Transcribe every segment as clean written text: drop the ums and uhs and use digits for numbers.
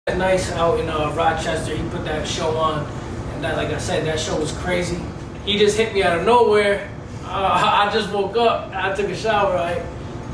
Nyce out in Rochester, he put that show on, and that, like I said, that show was crazy. He just hit me out of nowhere. I just woke up, I took a shower, right?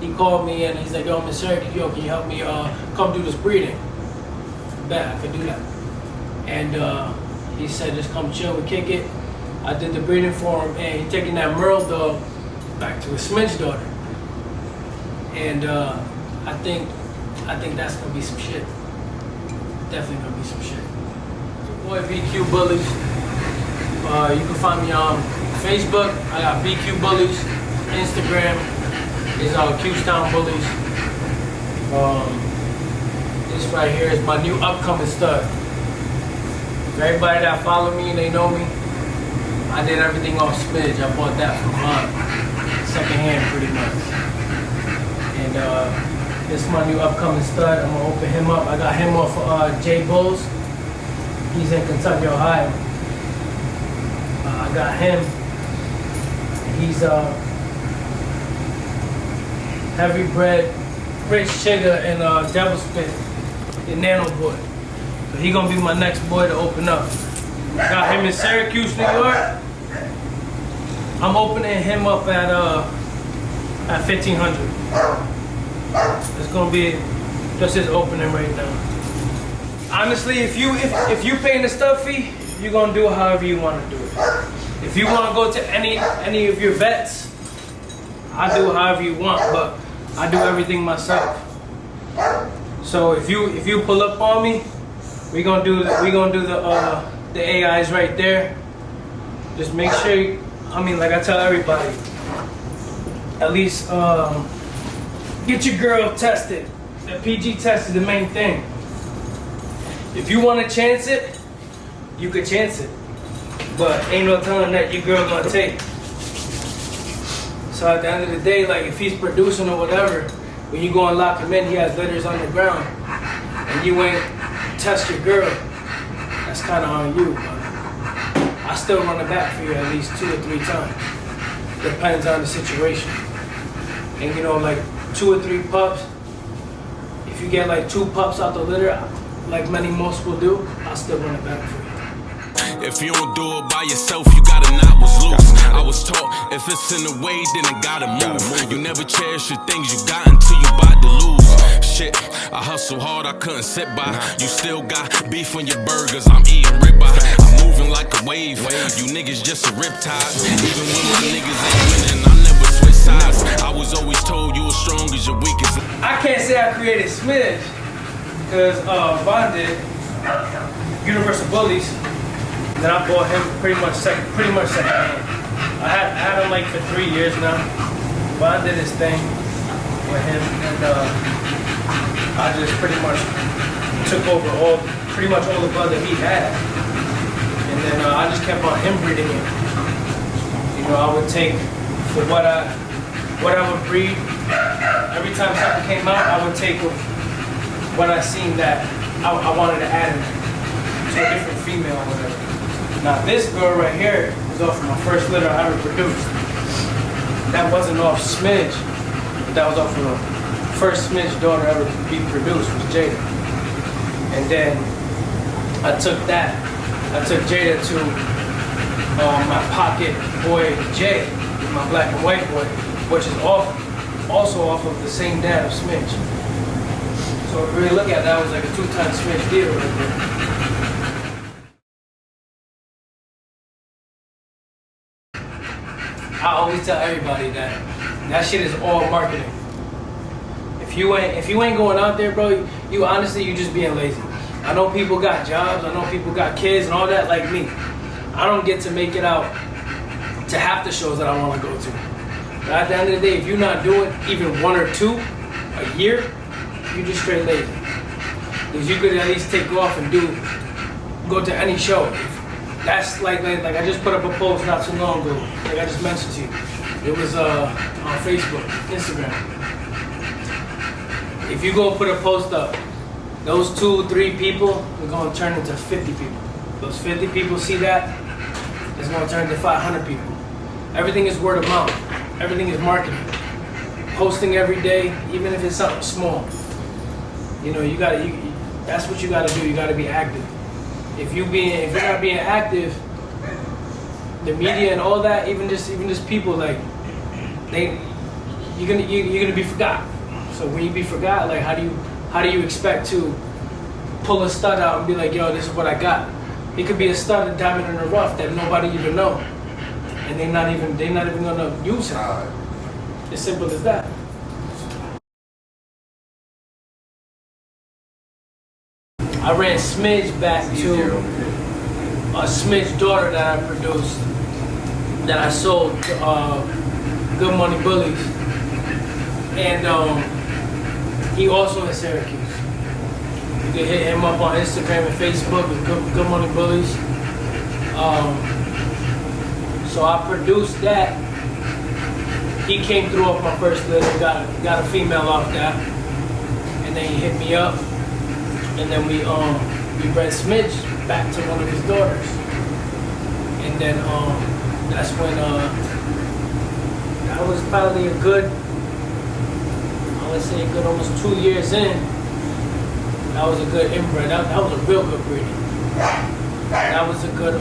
He called me and he's like, yo, Miss Syracuse, yo, can you help me come do this breeding? Bet I could do that. And he said, just come chill and kick it. I did the breeding for him, and he's taking that Merle dog back to his Smidge daughter. And I think that's gonna be some shit. Definitely gonna be some shit. Boy, BQ Bullyz. You can find me on Facebook. I got BQ Bullyz. Instagram is Cuse Bullyz. This right here is my new upcoming stud. For everybody that follow me and they know me, I did everything off Smidge. I bought that from secondhand pretty much. And this is my new upcoming stud. I'm gonna open him up. I got him off of J Bulls. He's in Kentucky, Ohio. I got him. He's heavy bred, Rich Chigga and Devil Spit, the Nano boy. So he gonna be my next boy to open up. Got him in Syracuse, New York. I'm opening him up at 1,500. It's gonna be just his opening right now. Honestly, if you paying the stud fee, you're gonna do it however you want to do it. If you want to go to any of your vets, I do it however you want, but I do everything myself. So if you pull up on me, we gonna do the AIs right there. Just make sure like I tell everybody, at least get your girl tested. The PG test is the main thing. If you want to chance it, you could chance it. But ain't no telling that your girl gonna take. So at the end of the day, like if he's producing or whatever, when you go and lock him in, he has litters on the ground, and you ain't test your girl, that's kind of on you. But I still run it back for you at least 2 or 3 times. Depends on the situation. And you know, like 2 or 3 pups, if you get like 2 pups out the litter, like most will do, I'll still run it back for you. If you don't do it by yourself, you gotta knot what's loose. I was taught, if it's in the way, then it gotta move. You never cherish the things you got until you about to lose. Shit, I hustle hard, I couldn't sit by. You still got beef on your burgers, I'm eating ribeye. I'm moving like a wave, you niggas just a riptide. Even when my niggas ain't winning, I never switch sides. I was always told you as strong as your weakest. I can't say I created Smidge, because Von did Universal Bullyz. Then I bought him pretty much second hand. I had him like for 3 years now. Von did his thing with him, and I just pretty much took over pretty much all the blood that he had. And then I just kept on him breeding it. You know, I would take for what I would breed. Every time something came out, I would take what I seen that I wanted to add in to a different female or whatever. Now this girl right here is off of my first litter I ever produced. That wasn't off Smidge, but that was off of the first Smidge daughter ever to be produced, was Jada. And then I took Jada to my pocket boy Jay, my black and white boy, which is also off of the same dad of Smidge. So if you really look at that, it was like a 2-time Smidge deal right there. I always tell everybody that shit is all marketing. If you ain't going out there, bro, you honestly, you just being lazy. I know people got jobs, I know people got kids and all that like me. I don't get to make it out to half the shows that I want to go to. But at the end of the day, if you're not doing even 1 or 2 a year, you just straight lazy. Because you could at least take off and go to any show. That's like I just put up a post not too long ago, like I just mentioned to you. It was on Facebook, Instagram. If you go put a post up, those 2, 3 people are gonna turn into 50 people. Those 50 people see that, it's gonna turn into 500 people. Everything is word of mouth. Everything is marketing. Posting every day, even if it's something small. You know, That's what you gotta do. You gotta be active. If you're not being active, the media and all that, even just people like you're gonna be forgot. So when you be forgot, like how do you expect to pull a stud out and be like, yo, this is what I got? It could be a stud, a diamond in the rough that nobody even know, and they're not even gonna use it. As simple as that. I ran Smidge back to a Smidge daughter that I produced, that I sold to Good Money Bullyz, and he also in Syracuse. You can hit him up on Instagram and Facebook with Good Money Bullyz. So I produced that. He came through off my first list, got a female off that, and then he hit me up, and then we bred Smidge back to one of his daughters, and then that's when that was probably a good, I would say a good almost 2 years in. That was a good inbred. That was a real good breeding. That was a good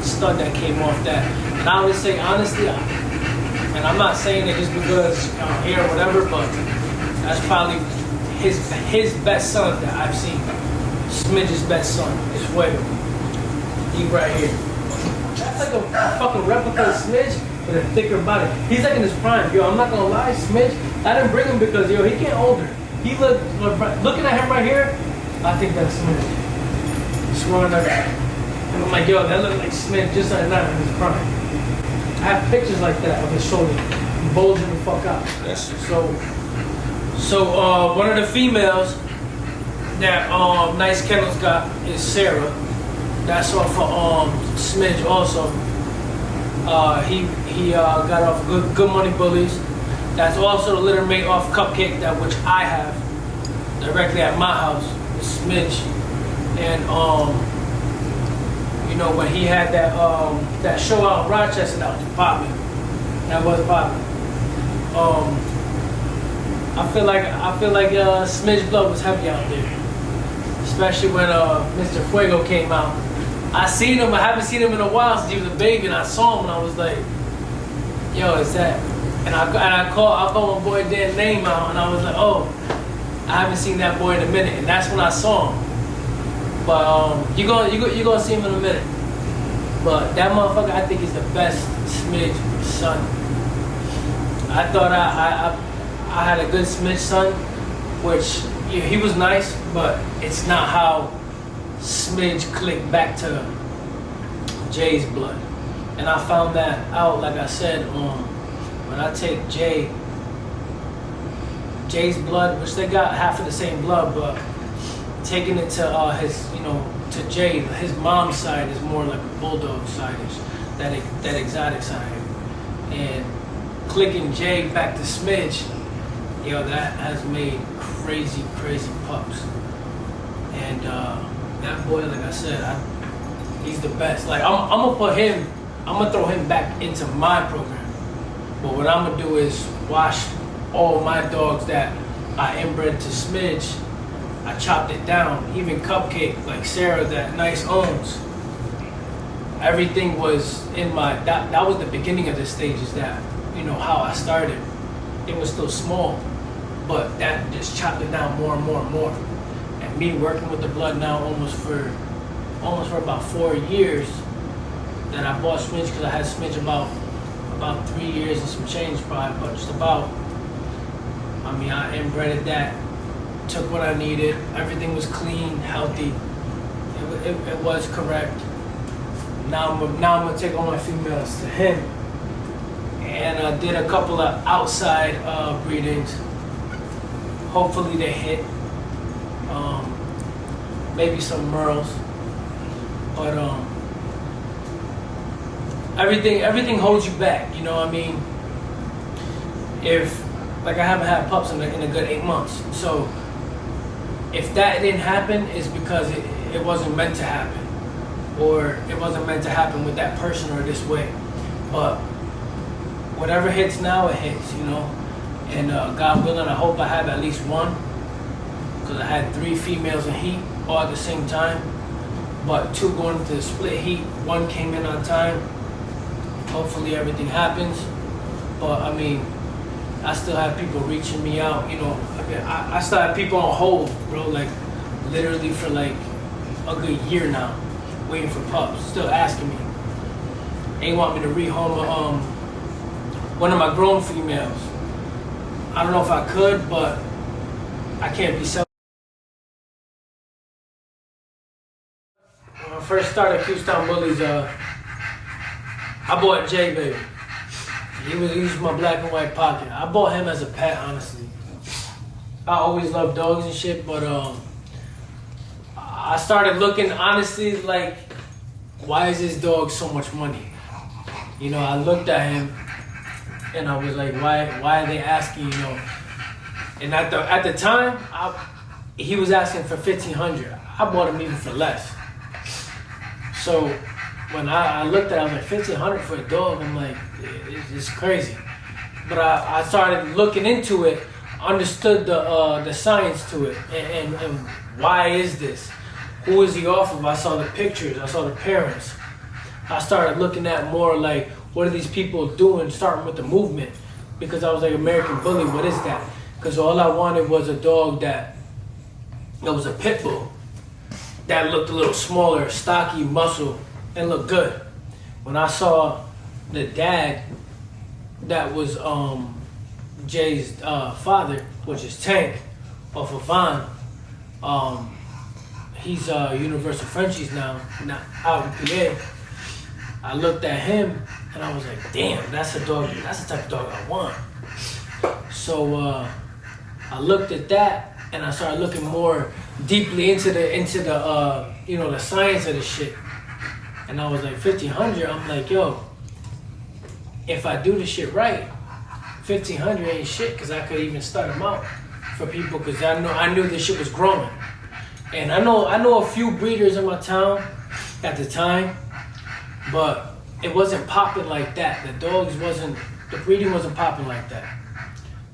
stud that came off that. And I would say honestly, and I'm not saying it just because I'm here or whatever, but that's probably his best son that I've seen. Smidge's best son is Fuego. He right here. That's like a fucking replica of Smidge with a thicker body. He's like in his prime. Yo, I'm not gonna lie, Smidge, I didn't bring him because yo, he getting older. He looking at him right here, I think that's Smidge. Swearing at that. And I'm like, yo, that look like Smidge just like that in his prime. I have pictures like that of his shoulder bulging the fuck out. So one of the females that Nyce Kennels got is Sarah. That's off of Smidge also. He got off Good Money Bullyz. That's also the litter mate off Cupcake, that which I have directly at my house, Smidge. And you know, when he had that show out in Rochester, that was popping. That was popping. I feel like Smidge blood was heavy out there, especially when Mr. Fuego came out. I seen him. I haven't seen him in a while since he was a baby, and I saw him and I was like, yo, is that? And I called my boy Dan's name out, and I was like, oh, I haven't seen that boy in a minute, and that's when I saw him. But you gonna see him in a minute. But that motherfucker, I think, is the best Smidge son. I thought I had a good Smidge son, which he was nice, but it's not how Smidge clicked back to Jay's blood. And I found that out, like I said, when I take Jay's blood, which they got half of the same blood, but taking it to his, to Jay, his mom's side is more like a bulldog side, that exotic side. And clicking Jay back to Smidge, that has made crazy pups. And that boy, like I said, he's the best. Like I'm gonna throw him back into my program. But what I'm gonna do is wash all my dogs that I inbred to Smidge. I chopped it down. Even Cupcake, like Sarah, that Nyce owns. Everything was in my. That was the beginning of the stages. That how I started. It was still small, but that just chopped it down more and more and more. And me working with the blood now almost for about 4 years. That I bought Smidge because I had Smidge about 3 years and some change probably, but just about. I mean, I inbreded that, took what I needed, everything was clean, healthy, it was correct. Now I'm gonna take all my females to him, and I did a couple of outside breedings. Hopefully they hit, maybe some Merles, but everything holds you back, you know what I mean? Like I haven't had pups in a good 8 months. So if that didn't happen, it's because it wasn't meant to happen. Or it wasn't meant to happen with that person or this way. But whatever hits now, it hits, And God willing, I hope I have at least one. because I had 3 females in heat all at the same time, but 2 going into the split heat. 1 came in on time. Hopefully everything happens, but I mean, I still have people reaching me out, you know. I still have people on hold, bro, like literally for like a good year now, waiting for pups, still asking me. They want me to rehome one of my grown females. I don't know if I could, but I can't be selfish. When I first started Cuse Bullyz, I bought J Baby. He was my black and white pocket. I bought him as a pet, honestly. I always loved dogs and shit, but I started looking, honestly, like, why is this dog so much money? You know, I looked at him and I was like, why are they asking, you know? And at the time, he was asking for $1,500. I bought him even for less. So when I looked at it, I was like, $1,500 for a dog? I'm like, it's crazy. But I started looking into it, understood the science to it, and why is this? Who is he off of? I saw the pictures, I saw the parents. I started looking at more like, what are these people doing, starting with the movement? Because I was like, American Bully, what is that? Because all I wanted was a dog that was a pit bull, that looked a little smaller, stocky, muscle, and looked good. When I saw the dad, that was Jay's father, which is Tank, off of Vaughn. He's Universal Frenchies now, out in PA. I looked at him and I was like, damn, that's the type of dog I want. So I looked at that and I started looking more deeply into the you know, the science of the shit. And I was like, $1,500. I'm like, yo, if I do the shit right, $1,500 ain't shit, because I could even start them out for people, because I knew this shit was growing. And I know a few breeders in my town at the time, but it wasn't popping like that. The breeding wasn't popping like that.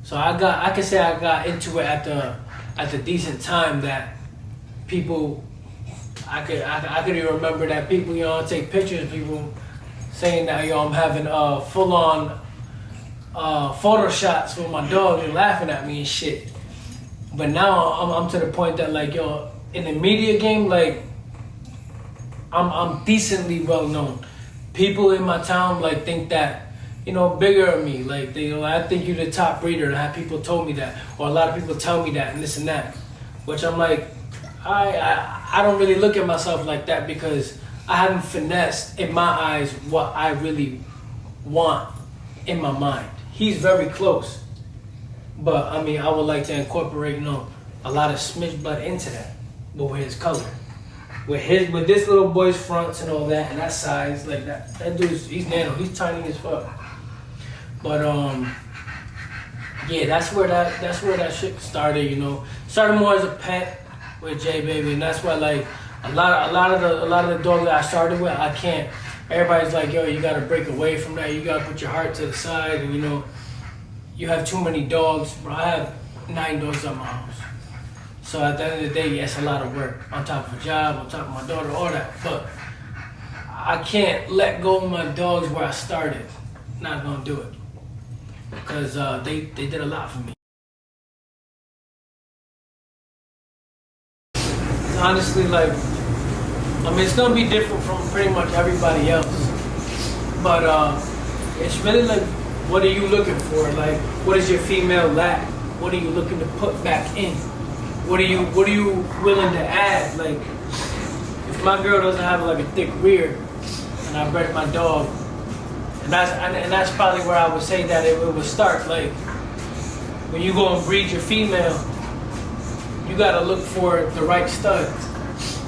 So I can say I got into it at the decent time that people, I could even remember that people, you know, take pictures of people saying that, yo, I'm having full-on photo shots with my dog and laughing at me and shit. But now I'm to the point that, like, yo, in the media game, like, I'm decently well known. People in my town, like, think that, you know, bigger of me. Like, I think you're the top breeder, and I have people told me that, or a lot of people tell me that and this and that. Which I'm like, I don't really look at myself like that, because I haven't finessed, in my eyes, what I really want in my mind. He's very close. But, I mean, I would like to incorporate, you know, a lot of smidge blood into that, but with his color. With this little boy's fronts and all that, and that size, like that dude's, he's nano, he's tiny as fuck. But, yeah, that's where that shit started, you know. Started more as a pet with J Baby, and that's why, like, a lot of the dogs that I started with, I can't. Everybody's like, yo, you gotta break away from that. You gotta put your heart to the side, and, you know, you have too many dogs. Bro, I have 9 dogs at my house. So at the end of the day, yes, a lot of work on top of a job, on top of my daughter, all that. But I can't let go of my dogs where I started. Not gonna do it, because they did a lot for me. Honestly, like, I mean, it's gonna be different from pretty much everybody else, but it's really like, what are you looking for? Like, what is your female lack? What are you looking to put back in? What are you willing to add? Like, if my girl doesn't have like a thick rear, and I bred my dog, and that's probably where I would say that it would start. Like, when you go and breed your female, you gotta look for the right stud.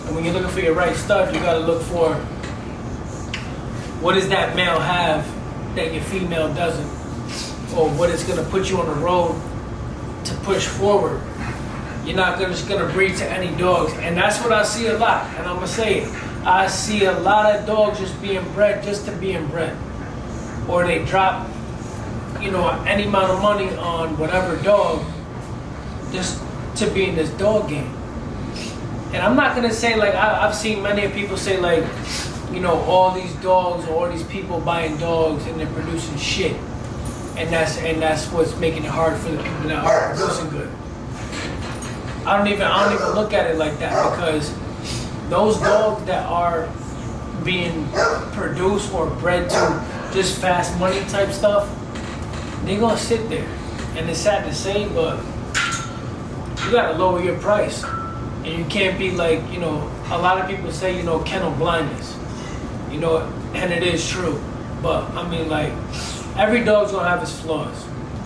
And when you're looking for your right stud, you gotta look for, what does that male have that your female doesn't? Or what is gonna put you on the road to push forward. You're not just gonna breed to any dogs. And that's what I see a lot, and I'm gonna say it. I see a lot of dogs just being bred just to being bred. Or they drop, you know, any amount of money on whatever dog, just to be in this dog game. And I'm not gonna say like I've seen many people say like, you know, all these dogs or all these people buying dogs and they're producing shit, and that's what's making it hard for the people that are producing good. I don't even look at it like that, because those dogs that are being produced or bred to just fast money type stuff, they gonna sit there. And it's sad to say, but you gotta lower your price. And you can't be like, you know, a lot of people say, you know, kennel blindness. You know, and it is true. But, I mean, like, every dog's gonna have his flaws.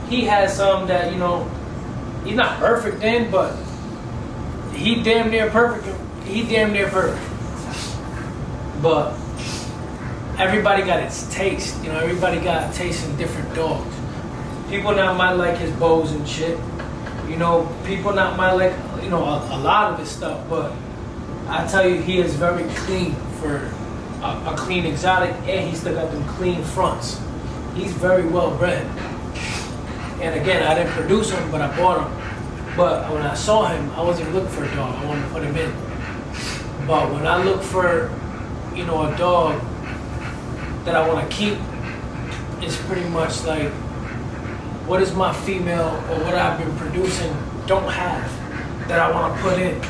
He has some that, you know, he's not perfect in, but he damn near perfect. But everybody got its taste. You know, everybody got a taste in different dogs. People now might like his bows and shit. You know, people not might like, you know, a lot of his stuff, but I tell you, he is very clean for a clean exotic, and he's still got them clean fronts. He's very well bred. And again, I didn't produce him, but I bought him. But when I saw him, I wasn't looking for a dog. I wanted to put him in. But when I look for, you know, a dog that I want to keep, it's pretty much like, what is my female or what I've been producing don't have that I want to put in.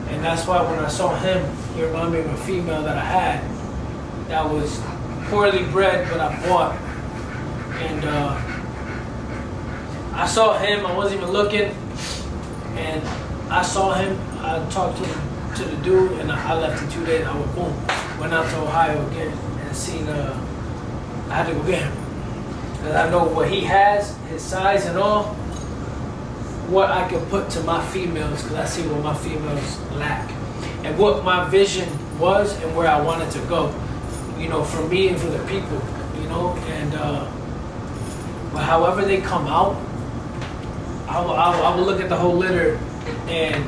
And that's why when I saw him, he reminded me of a female that I had that was poorly bred, but I bought. And I saw him, I wasn't even looking, and I saw him, I talked to the dude, and I left in 2 days. I went, boom, went out to Ohio again and seen, I had to go get him. And I know what he has, his size and all, what I can put to my females, because I see what my females lack. And what my vision was and where I wanted to go, you know, for me and for the people, you know. And but however they come out, I will look at the whole litter and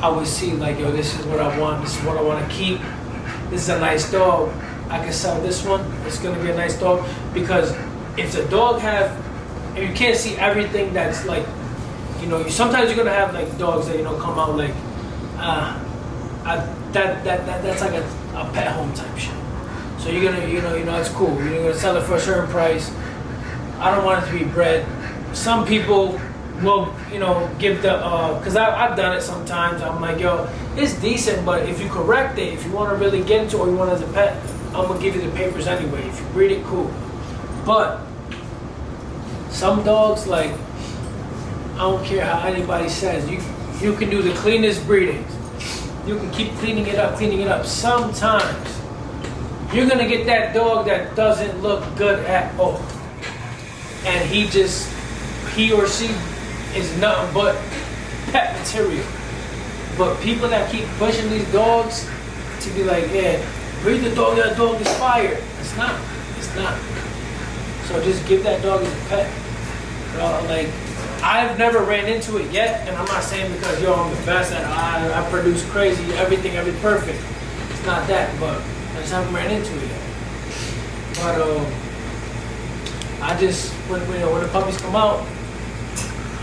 I would see like, yo, this is what I want, this is what I want to keep, this is a nice dog. I can sell this one. It's gonna be a nice dog, because if the dog if you can't see everything that's like, you know, sometimes you're gonna have like dogs that, you know, come out like, that's like a pet home type shit. So you're gonna, you know, it's cool. You're gonna sell it for a certain price. I don't want it to be bred. Some people will, you know, give the, cause I've done it sometimes. I'm like, yo, it's decent, but if you correct it, if you want to really get into it or you want it as a pet, I'm gonna give you the papers anyway. If you breed it, cool. But some dogs, like, I don't care how anybody says, you can do the cleanest breedings. You can keep cleaning it up. Sometimes you're gonna get that dog that doesn't look good at all, and he or she is nothing but pet material. But people that keep pushing these dogs to be like, yeah, breed the dog, that dog is fire. It's not. So just give that dog as a pet. Like, I've never ran into it yet, and I'm not saying because, yo, I'm the best at I produce crazy, everything perfect. It's not that, but I just haven't ran into it yet. But I just, when the puppies come out,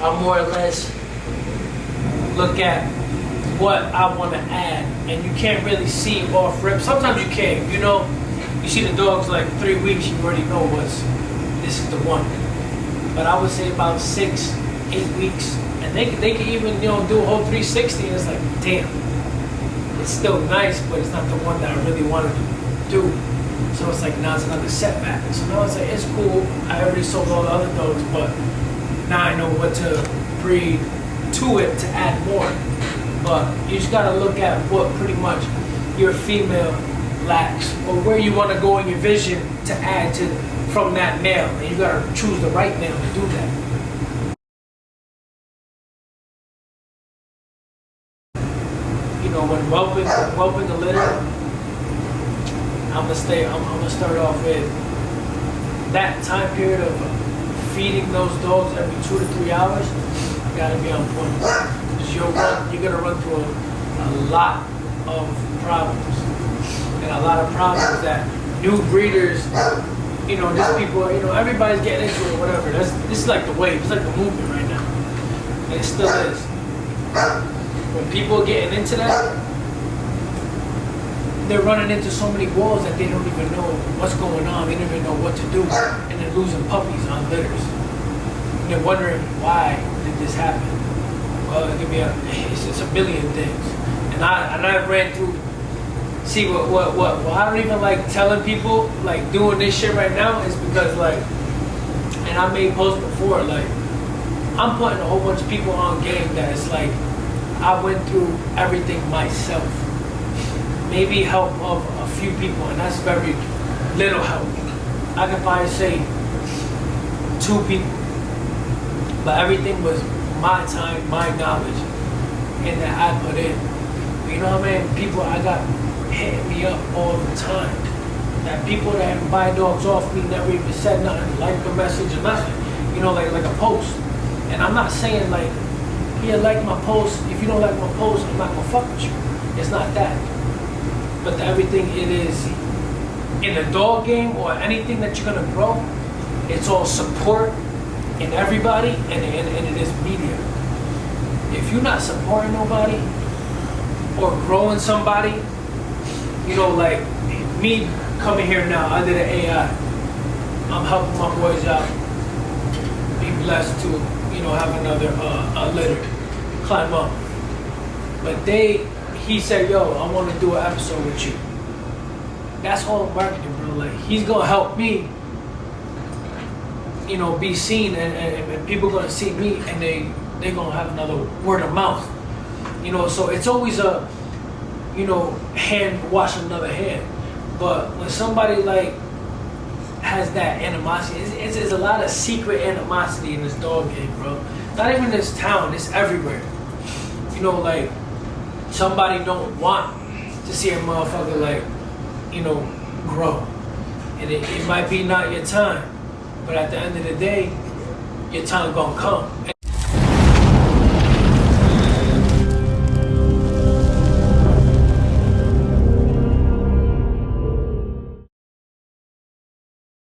I more or less look at what I want to add, and you can't really see off rip. Sometimes you can, you know. You see the dogs like 3 weeks, you already know this is the one. But I would say about 6, 8 weeks, and they can even, you know, do a whole 360, and it's like, damn, it's still nice, but it's not the one that I really wanted to do. So it's like, now it's another setback. So now it's like, it's cool. I already sold all the other dogs, but now I know what to breed to it to add more. But you just gotta look at what pretty much your female lacks, or where you want to go in your vision to add to from that male, and you gotta choose the right male to do that. You know, when whelping the litter, I'm gonna start off with that time period of feeding those dogs every 2 to 3 hours. You gotta be on point, because you're gonna run through a lot of problems. And a lot of problems that new breeders, you know, just people, you know, everybody's getting into it or whatever. This is like the wave. It's like the movement right now. and it still is. When people are getting into that, they're running into so many walls that they don't even know what's going on. They don't even know what to do, and they're losing puppies on litters. And they're wondering, why did this happen? Well, it could be it's a million things. And I ran through. See what I don't even like telling people, like doing this shit right now, is because like, and I made posts before, like I'm putting a whole bunch of people on game that it's like I went through everything myself. Maybe help of a few people, and that's very little help. I could probably say 2 people, but everything was my time, my knowledge, and that I put in. You know what I mean? People I got hitting me up all the time. That people that buy dogs off me never even said nothing, like a message or nothing. You know, like a post. And I'm not saying like, yeah, like my post. If you don't like my post, I'm not gonna fuck with you. It's not that. But everything it is in the dog game or anything that you're gonna grow, it's all support in everybody, and it is media. If you're not supporting nobody or growing somebody, you know, like me coming here now, I did an AI. I'm helping my boys out. Be blessed to, you know, have another litter climb up. But he said, yo, I want to do an episode with you. That's all marketing, bro. Like, he's gonna help me, you know, be seen, and people gonna see me, and they gonna have another word of mouth. You know, so it's always a, you know, hand wash another hand. But when somebody like has that animosity, it's a lot of secret animosity in this dog game, bro. Not even in this town, it's everywhere. You know, like somebody don't want to see a motherfucker like, you know, grow. And it might be not your time, but at the end of the day, your time gonna come.